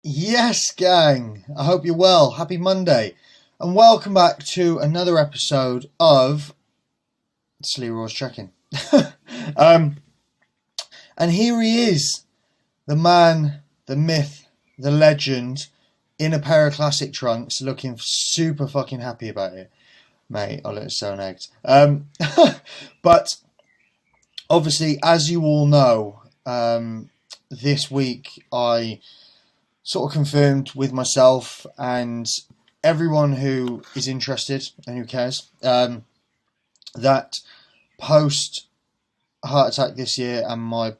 Yes, gang. I hope you're well. Happy Monday. And welcome back to another episode of Slee Raw's Trekking. um, and here he is, the man, the myth, the legend, in a pair of classic trunks, looking super fucking happy about it. Mate, I look so negged. But obviously, as you all know, this week I sort of confirmed with myself and everyone who is interested and who cares that post heart attack this year and my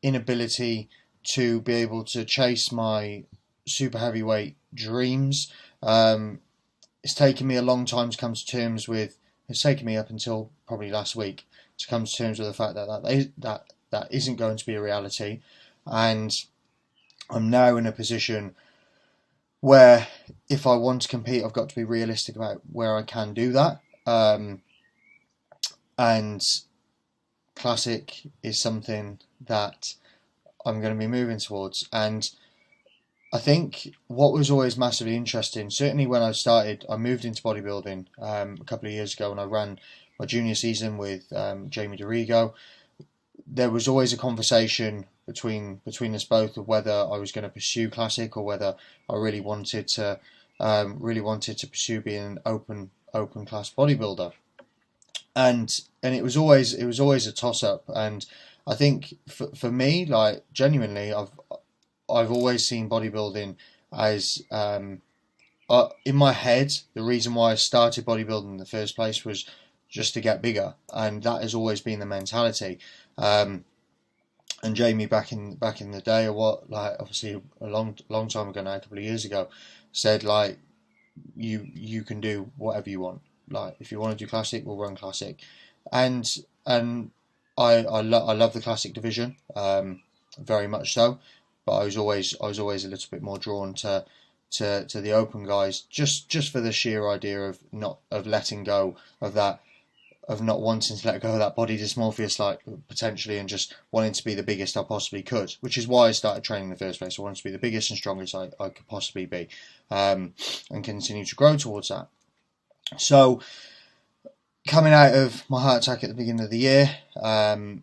inability to be able to chase my super heavyweight dreams, it's taken me a long time to come to terms with. It's taken me up until probably last week to come to terms with the fact that isn't going to be a reality, and I'm now in a position where if I want to compete, I've got to be realistic about where I can do that. And classic is something that I'm going to be moving towards. And I think what was always massively interesting, certainly when I started, I moved into bodybuilding a couple of years ago, and I ran my junior season with Jamie DeRigo. There was always a conversation between us both of whether I was going to pursue classic or whether I really wanted to pursue being an open class bodybuilder, and it was always a toss up. And I think for me, like, genuinely, I've always seen bodybuilding as in my head, the reason why I started bodybuilding in the first place was just to get bigger, and that has always been the mentality. And Jamie back in the day, or what, like, obviously a long time ago now, a couple of years ago, said, like, you can do whatever you want. Like, if you want to do classic, we'll run classic, and and I love the classic division, very much so. But I was always a little bit more drawn to the open guys, just for the sheer idea of not of letting go of that, of not wanting to let go of that body dysmorphia, like, potentially, and just wanting to be the biggest I possibly could, which is why I started training in the first place. I wanted to be the biggest and strongest I could possibly be, and continue to grow towards that. So, coming out of my heart attack at the beginning of the year, and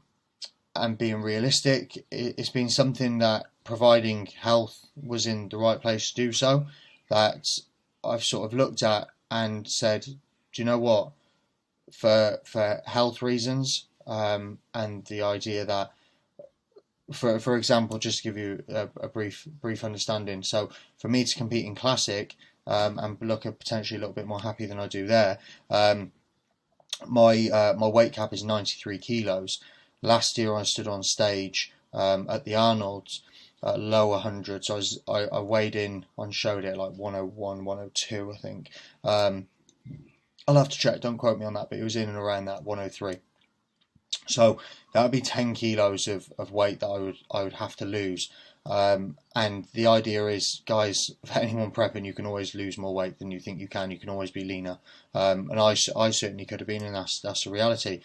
being realistic, it's been something that, providing health was in the right place to do so, that I've sort of looked at and said, do you know what? For health reasons, and the idea that, for example, just to give you a brief understanding. So for me to compete in classic, and look at potentially a little bit more happy than I do there, my weight cap is 93 kilos. Last year I stood on stage at the Arnold's lower 100, so I weighed in on show day at like 101, 102, I think. I'll have to check, don't quote me on that, but it was in and around that 103. So that would be 10 kilos of weight that I would have to lose. And the idea is, guys, for anyone prepping, you can always lose more weight than you think you can. You can always be leaner. And I certainly could have been, and that's the reality.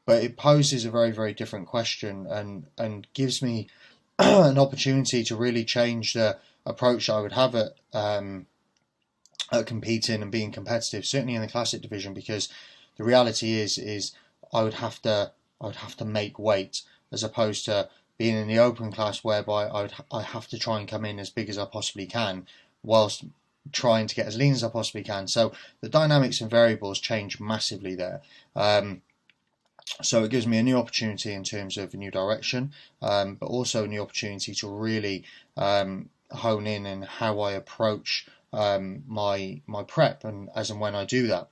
But it poses a very, very different question, and gives me an opportunity to really change the approach I would have at competing and being competitive, certainly in the classic division, because the reality is I would have to make weight, as opposed to being in the open class, whereby I have to try and come in as big as I possibly can, whilst trying to get as lean as I possibly can. So the dynamics and variables change massively there. So it gives me a new opportunity in terms of a new direction, but also a new opportunity to really hone in on how I approach my prep, and as and when I do that.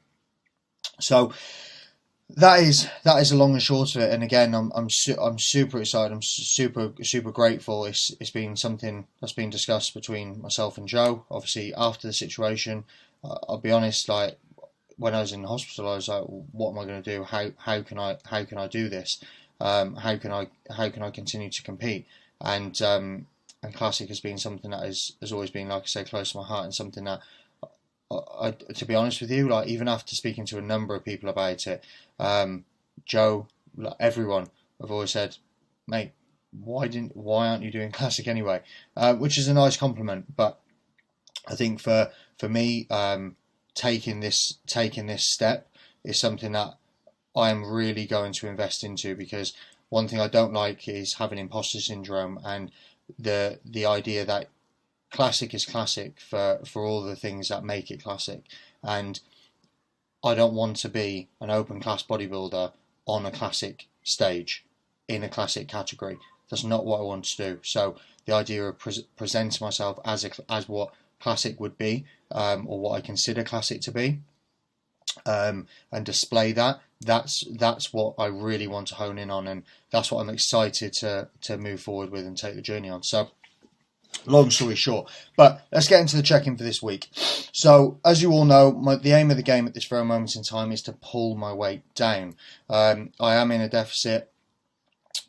So that is the long and short of it. And again, I'm super excited. I'm super grateful. It's been something that's been discussed between myself and Joe. Obviously, after the situation, I'll be honest. Like, when I was in the hospital, I was like, what am I going to do? How can I do this? How can I continue to compete? And classic has been something that has always been, like I say, close to my heart, and something that to be honest with you, like, even after speaking to a number of people about it, Joe, like, everyone, have always said, mate, why aren't you doing classic anyway? Which is a nice compliment, but I think for me, taking this step is something that I'm really going to invest into, because one thing I don't like is having imposter syndrome, and the idea that classic is classic for all the things that make it classic, and I don't want to be an open class bodybuilder on a classic stage in a classic category. That's not what I want to do. So the idea of presenting myself as what classic would be, or what I consider classic to be, and display that's what I really want to hone in on, and that's what I'm excited to move forward with and take the journey on. So long story short, but let's get into the check-in for this week. So as you all know, the aim of the game at this very moment in time is to pull my weight down. I am in a deficit.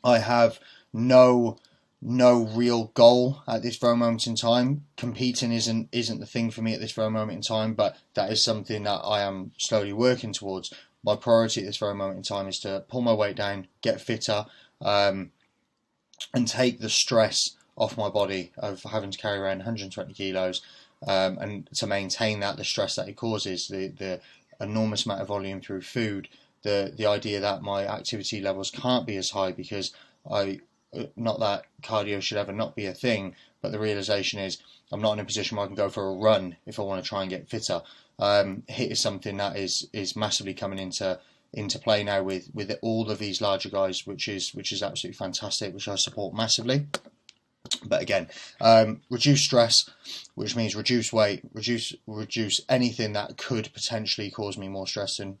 I have no real goal at this very moment in time. Competing isn't the thing for me at this very moment in time, but that is something that I am slowly working towards. My priority at this very moment in time is to pull my weight down, get fitter, and take the stress off my body of having to carry around 120 kilos, and to maintain the stress that it causes, the enormous amount of volume through food, the idea that my activity levels can't be as high because not that cardio should ever not be a thing, but the realization is I'm not in a position where I can go for a run if I want to try and get fitter. HIIT is something that is massively coming into play now with all of these larger guys, which is absolutely fantastic, which I support massively. But again, reduce stress, which means reduce weight, reduce anything that could potentially cause me more stress than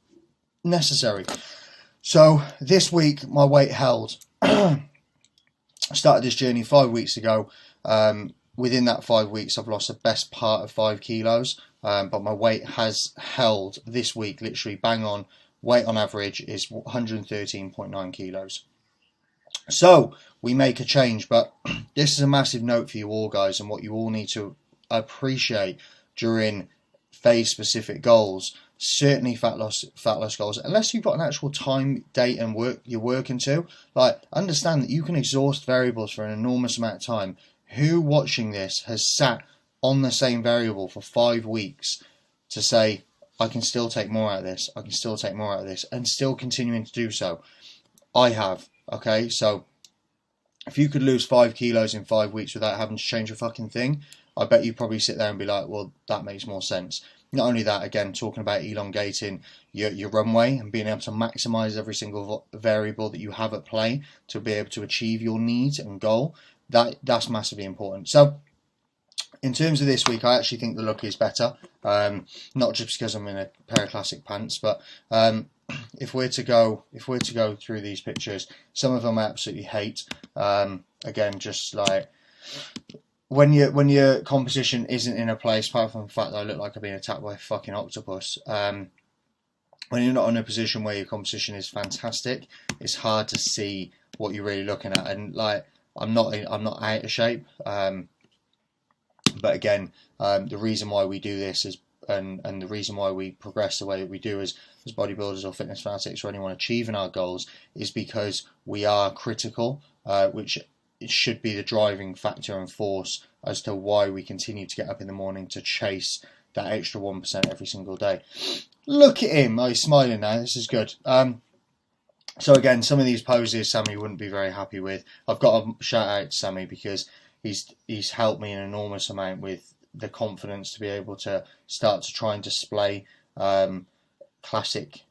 necessary. So this week my weight held. I started this journey 5 weeks ago. Within that 5 weeks, I've lost the best part of 5 kilos, but my weight has held this week, literally bang on. Weight on average is 113.9 kilos. So we make a change, but this is a massive note for you all, guys, and what you all need to appreciate during phase-specific goals. Certainly fat loss goals, unless you've got an actual time, date, and work you're working to. Like, understand that you can exhaust variables for an enormous amount of time. Who watching this has sat on the same variable for 5 weeks to say, I can still take more out of this, I can still take more out of this, and still continuing to do so? I have. Okay, so if you could lose 5 kilos in 5 weeks without having to change a fucking thing, I bet you probably sit there and be like, well, that makes more sense. Not only that, again, talking about elongating your runway and being able to maximize every single variable that you have at play to be able to achieve your needs and goal, that's massively important. So in terms of this week, I actually think the look is better, not just because I'm in a pair of classic pants, but if we're to go through these pictures, some of them I absolutely hate. Again, just like when your composition isn't in a place, apart from the fact that I look like I've been attacked by a fucking octopus. When you're not in a position where your composition is fantastic, it's hard to see what you're really looking at. And like, I'm not out of shape. But again, the reason why we do this is, and the reason why we progress the way that we do as bodybuilders or fitness fanatics or anyone achieving our goals, is because we are critical, which it should be the driving factor and force as to why we continue to get up in the morning to chase that extra 1% every single day. Look at him. Oh, he's smiling now. This is good. So again, some of these poses Sammy wouldn't be very happy with. I've got to shout out to Sammy because he's helped me an enormous amount with the confidence to be able to start to try and display classic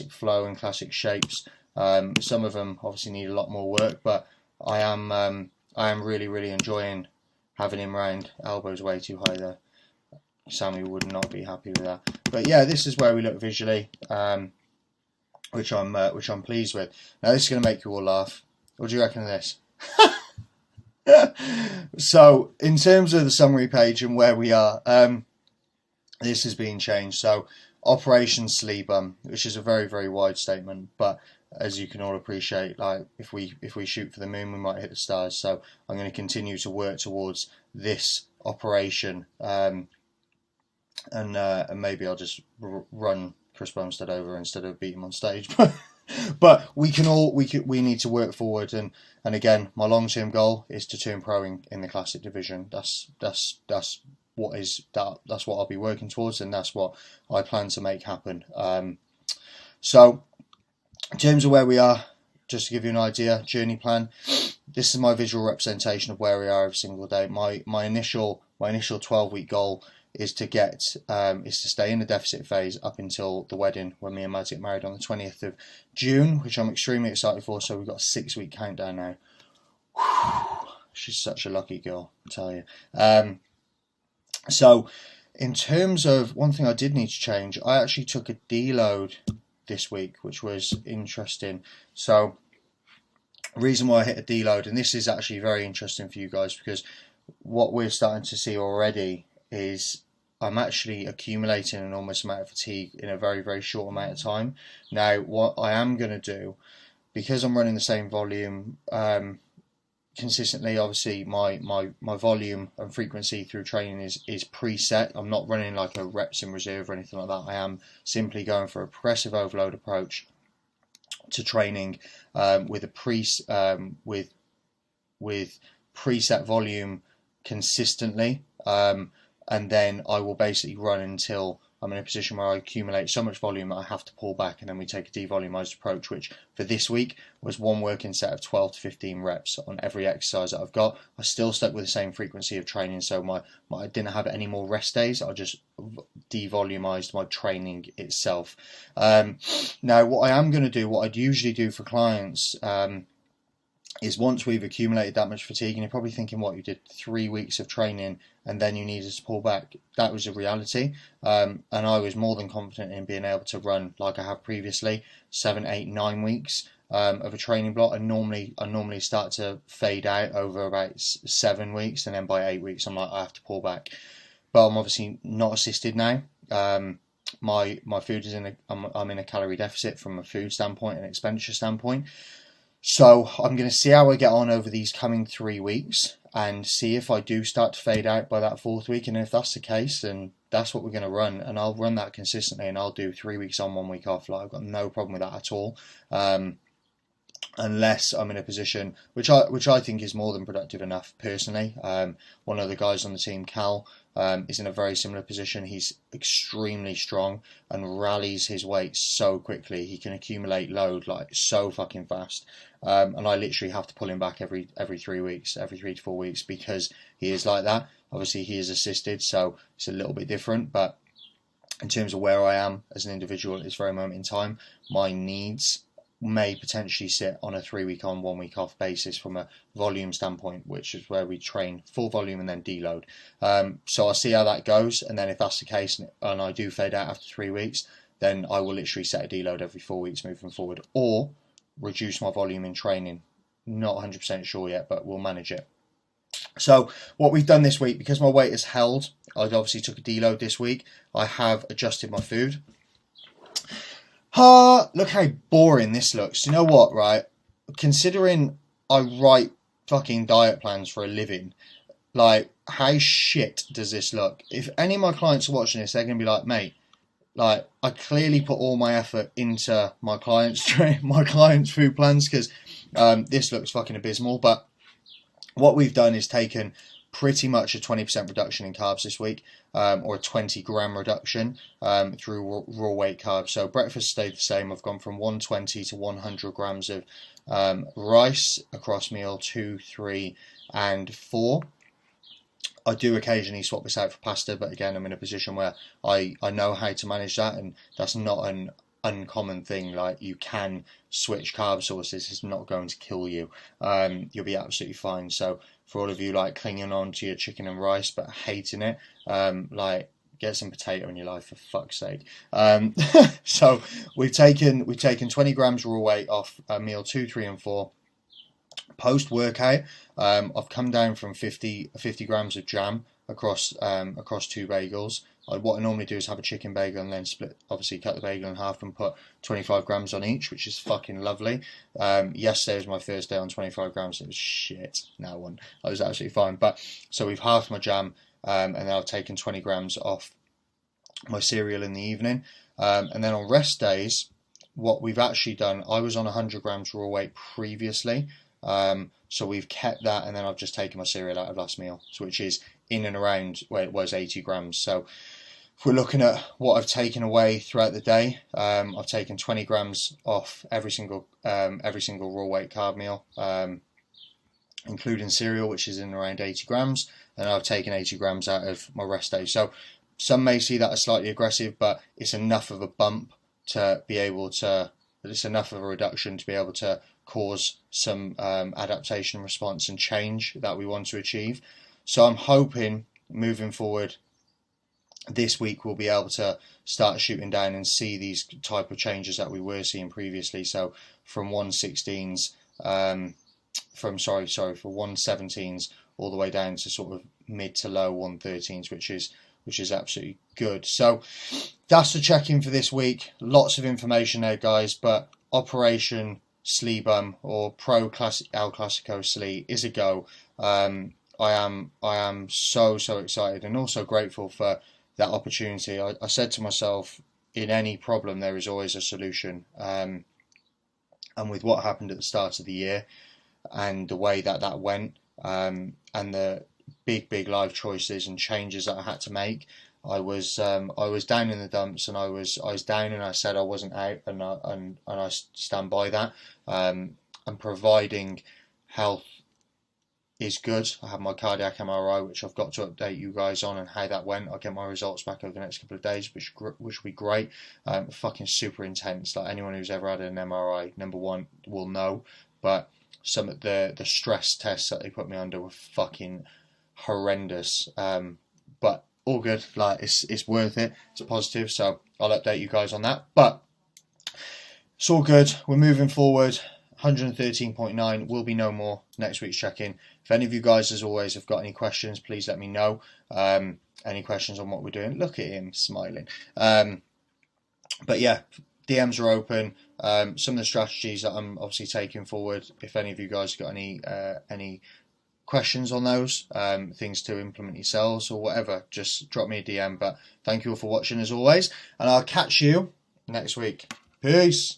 flow and classic shapes. Some of them obviously need a lot more work, but I am really enjoying having him round. Elbows way too high there. Sammy would not be happy with that. But yeah, this is where we look visually, which I'm pleased with. Now this is going to make you all laugh. What do you reckon of this? So in terms of the summary page and where we are, this has been changed. So Operation Sleep Bum, which is a very, very wide statement, but as you can all appreciate, like if we shoot for the moon, we might hit the stars. So I'm going to continue to work towards this operation, and maybe I'll just run Chris Bumstead over instead of beat him on stage. But we need to work forward, and again, my long-term goal is to turn pro in the classic division. That's what I'll be working towards, and that's what I plan to make happen. So in terms of where we are, just to give you an idea, journey plan, this is my visual representation of where we are every single day. My initial 12-week goal is to stay in the deficit phase up until the wedding, when me and Mads get married on the 20th of June, which I'm extremely excited for. So we've got a 6-week countdown now. Whew, she's such a lucky girl, I tell you. So in terms of one thing I did need to change, I actually took a deload this week, which was interesting. So reason why I hit a deload, and this is actually very interesting for you guys, because what we're starting to see already is I'm actually accumulating an enormous amount of fatigue in a very, very short amount of time. Now, what I am going to do, because I'm running the same volume consistently, obviously my volume and frequency through training is preset. I'm not running like a reps in reserve or anything like that. I am simply going for a progressive overload approach to training, with preset volume consistently, and then I will basically run until I'm in a position where I accumulate so much volume that I have to pull back, and then we take a devolumized approach, which for this week was one working set of 12 to 15 reps on every exercise that I've got. I still stuck with the same frequency of training, so I didn't have any more rest days. I just devolumized my training itself. Now, what I am going to do, what I'd usually do for clients, is once we've accumulated that much fatigue, and you're probably thinking, what, you did 3 weeks of training and then you needed to pull back. That was a reality, and I was more than confident in being able to run like I have previously, 7, 8, 9 weeks of a training block. I normally start to fade out over about 7 weeks, and then by 8 weeks I'm like, I have to pull back. But I'm obviously not assisted now. My food is I'm in a calorie deficit from a food standpoint and expenditure standpoint. So I'm going to see how I get on over these coming 3 weeks and see if I do start to fade out by that 4th week. And if that's the case, then that's what we're going to run. And I'll run that consistently, and I'll do 3 weeks on, 1 week off. Like, I've got no problem with that at all. Unless I'm in a position, which I think is more than productive enough personally. One of the guys on the team, Cal, is in a very similar position. He's extremely strong and rallies his weight so quickly. He can accumulate load like so fucking fast. And I literally have to pull him back every 3 weeks, every 3 to 4 weeks, because he is like that. Obviously, he is assisted, so it's a little bit different. But in terms of where I am as an individual at this very moment in time, my needs may potentially sit on a 3 week on, 1 week off basis from a volume standpoint, which is where we train full volume and then deload. So I'll see how that goes, and then if that's the case and I do fade out after 3 weeks, then I will literally set a deload every 4 weeks moving forward, or reduce my volume in training. Not 100% sure yet, but we'll manage it. So what we've done this week, because my weight is held, I obviously took a deload this week. I have adjusted my food. Look how boring this looks. You know what, right? Considering I write fucking diet plans for a living, like, how shit does this look? If any of my clients are watching this, they're going to be like, mate, like, I clearly put all my effort into my clients' food plans, because this looks fucking abysmal. But what we've done is taken pretty much a 20% reduction in carbs this week, or a 20 gram reduction through raw weight carbs. So breakfast stayed the same. I've gone from 120 to 100 grams of rice across meal 2, 3, and 4. I do occasionally swap this out for pasta, but again, I'm in a position where I know how to manage that, and that's not an uncommon thing. Like, you can switch carb sources. It's not going to kill you. You'll be absolutely fine. So for all of you like clinging on to your chicken and rice but hating it, like, get some potato in your life, for fuck's sake. So we've taken 20 grams raw weight off meal 2, 3, and 4. Post workout, I've come down from 50 grams of jam across 2 bagels. What I normally do is have a chicken bagel and then obviously cut the bagel in half and put 25 grams on each, which is fucking lovely. Yesterday was my first day on 25 grams. It was shit. No one. I was absolutely fine. But so we've halved my jam, and then I've taken 20 grams off my cereal in the evening. And then on rest days, what we've actually done, I was on 100 grams raw weight previously, so we've kept that, and then I've just taken my cereal out of last meal, which is in and around where it was 80 grams. So if we're looking at what I've taken away throughout the day, I've taken 20 grams off every single raw weight carb meal, including cereal, which is in around 80 grams, and I've taken 80 grams out of my rest day. So some may see that as slightly aggressive, but it's enough of a bump to be able to, it's enough of a reduction to be able to cause some adaptation response and change that we want to achieve. So I'm hoping moving forward this week we'll be able to start shooting down and see these type of changes that we were seeing previously. So from 116s, from 117s all the way down to sort of mid to low 113s, which is absolutely good. So that's the check-in for this week. Lots of information there, guys, but Operation Slee Bum, or Pro Classic El Clasico Slee, is a go. I am so excited and also grateful for that opportunity. I said to myself, in any problem there is always a solution, and with what happened at the start of the year and the way that went, and the big life choices and changes that I had to make, I was down in the dumps, and I was down, and I said I wasn't out, and I stand by that. And providing health is good. I have my cardiac MRI, which I've got to update you guys on and how that went. I'll get my results back over the next couple of days, which will be great. Fucking super intense. Like, anyone who's ever had an MRI, number one, will know. But some of the stress tests that they put me under were fucking horrendous. But all good. Like, it's worth it. It's positive. So I'll update you guys on that. But it's all good. We're moving forward. 113.9 will be no more next week's check-in. If any of you guys, as always, have got any questions, please let me know. Any questions on what we're doing? Look at him smiling. But yeah, DMs are open. Some of the strategies that I'm obviously taking forward, if any of you guys got any questions on those, things to implement yourselves or whatever, just drop me a DM. But thank you all for watching as always, and I'll catch you next week. Peace.